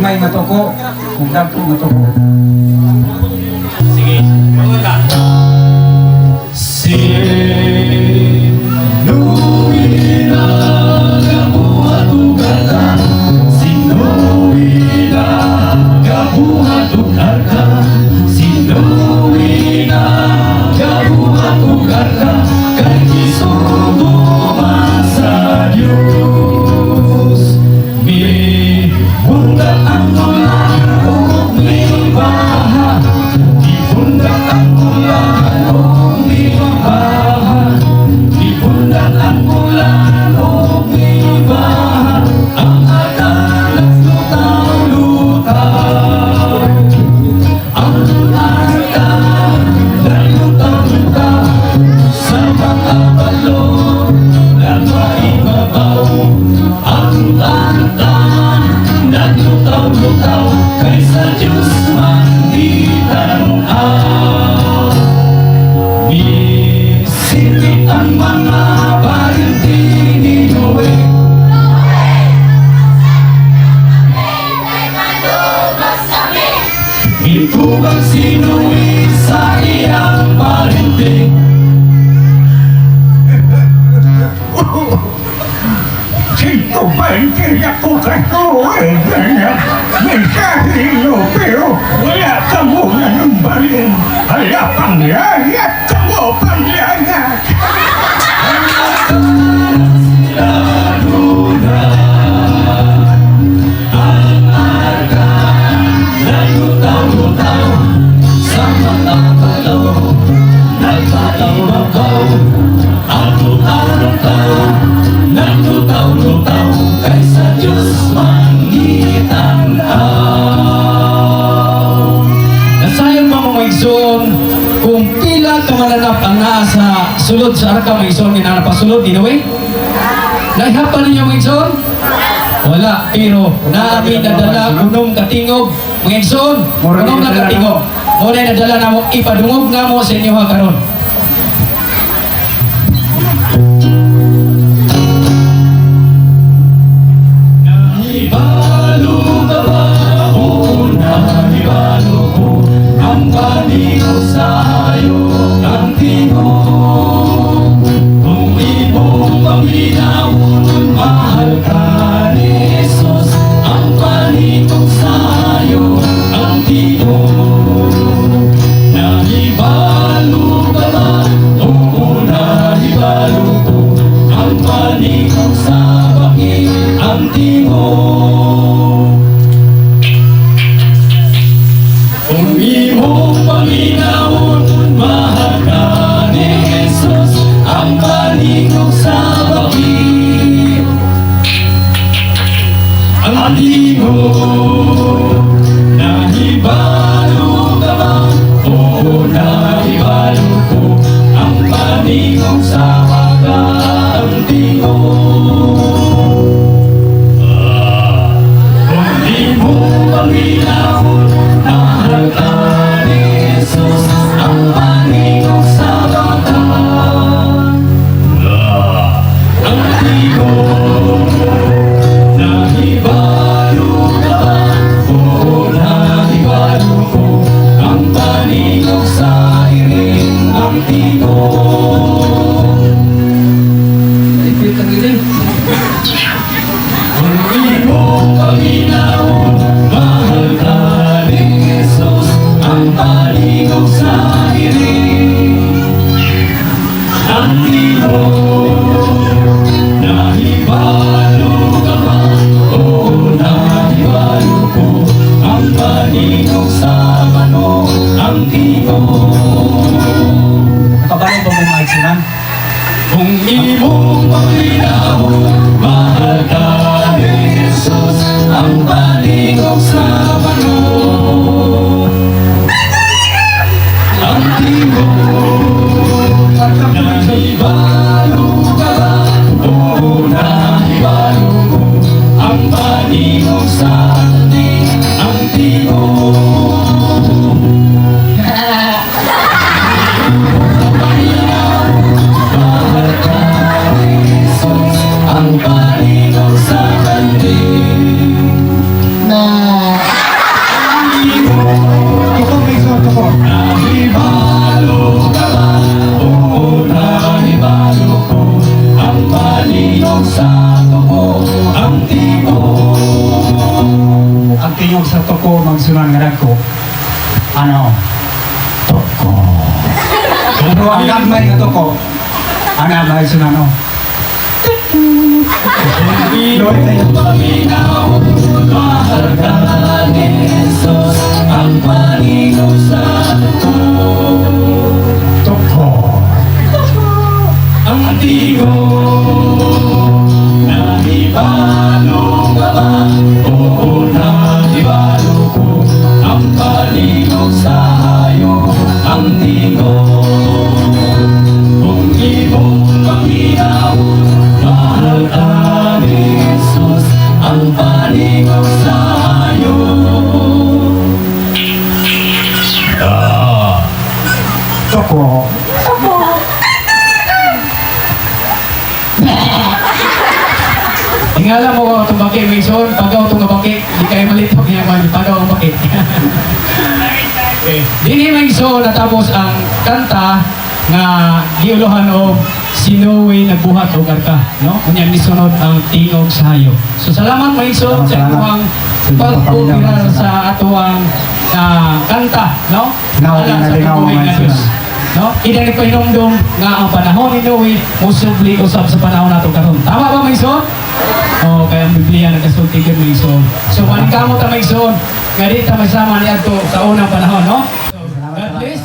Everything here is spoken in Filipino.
gamay nga toko, kung dagko nga toko. Sige, mga ka. Sinuwi na gabuhat ugarka, sinuwi na gabuhat ugarka, sinuwi na gabuhat ugarka, kay isugo man sa Diyos. Mi bunda ang ulan o mi baha, di bunda ang ulan o mi baha, di bunda ang ulan o mi baha, ang adalas lutaw-lutaw, ang arka nalutaw-lutaw sa mga balon na maibabaw, ang arka naglutaw-lutaw kay sa Diyos man itanaw. Misilip ang mga barinti ni Noe, itubang sinuwi sa iyang barinti. Sino ba yung pinapukatuloy ganyan? May kahilo pero wala ka muna ng balin. Hala pangyayat ka mo pangyayat. Nalutaw-lutaw sa mga balaw, nagpataw-lutaw, ang lutaw-lutaw, nalutaw-lutaw kay sa Diyos man itanaw. Nasayang mga maigsoon, kung pila ka mananap ang nasa sulod sa arka maigsoon, ginanapasulod, di na way? Naihapan ninyo maigsoon? Wala, pero namin nadala unong katingog, mga igsoon, unong na katingog. Muna nadala na mo, ipadungog nga mo sa inyo ha karon. Nahibalo ka ba? Oo, nahibalo ko. Ang panigaw sa'yo, ang tingog. Kung ibong paminawon, mahal ka ni Jesus. Ang panigaw sa'yo, ang tingog. Nahibalo ka ba? Oo, nahibalo ko. Ang panigaw sa baki, ang tingog. Kung imong paminawon, mahal ka ni Jesus. Ang paligog sa baki, ang tingog. Nahibalo ka ba? Oo, nahibalo ko. Ang paligog sa baka, ang tingog. Kung imong paminawon, mahal ka ni Jesus. Ang paligog sa baka, ang tingog. Nahibalo ka ba? Oo, nahibalo ko. Ang paligog sa iring, ang tingog. Kung imong paminawon, mahal ka ni Jesus. Ang paligog sa iring, ang tingog. Nahibalo ka ba? Oo, nahibalo ko. Ang paligog sa manok, ang tingog. Nakabalong ba mo mga igsunan? Kung imong paminawon, mahal ka ni Jesus. Ang paligog sa manok, ang tingog. Nahibalo ka ba? Oo, nahibalo ko. Ang paligog sa atin, ang tingog. Mahal ka ni Jesus. Ang paligog sa atin. tingog sa toko magsunan nga dagko. Ano? Toko. Pero ang gagmay nga toko, ano ba sunan no? Lord, tayo. Paminaw, mahal ka ni Jesus, ang Panginoon sa Toko. ang tigo na ibalo nga ba? Oo na ibalo ko ang Panginoon sa hayo, ang tigo kung ibong paminaw. Mahal ka ni Jesus, ang Panginoon sa iyo. Toko. Tingala mo itong baki, Mason. Pagaw itong baki. Di kayo malitok niya man. Pagaw ang baki. Dini Mason natapos ang kanta nga giuluhan o sinuwi nagbuhat o karka. No? Kunya nisunod ang tingog sa hayo. So salamat Mason sa inyong pagpupiral sa atuang kanta. No? Alam sa kabuhay nga Diyos. No? Ida ni Painumdum nga ang panahon ni Noe musubli usab sa panahon nato karon. Tama ba Mason? Oh, kaya ang Biblia nagasulti kay Mason. So manikamo ta Mason, nga di ta masama ni adto sa unang panahon, no? So, God bless.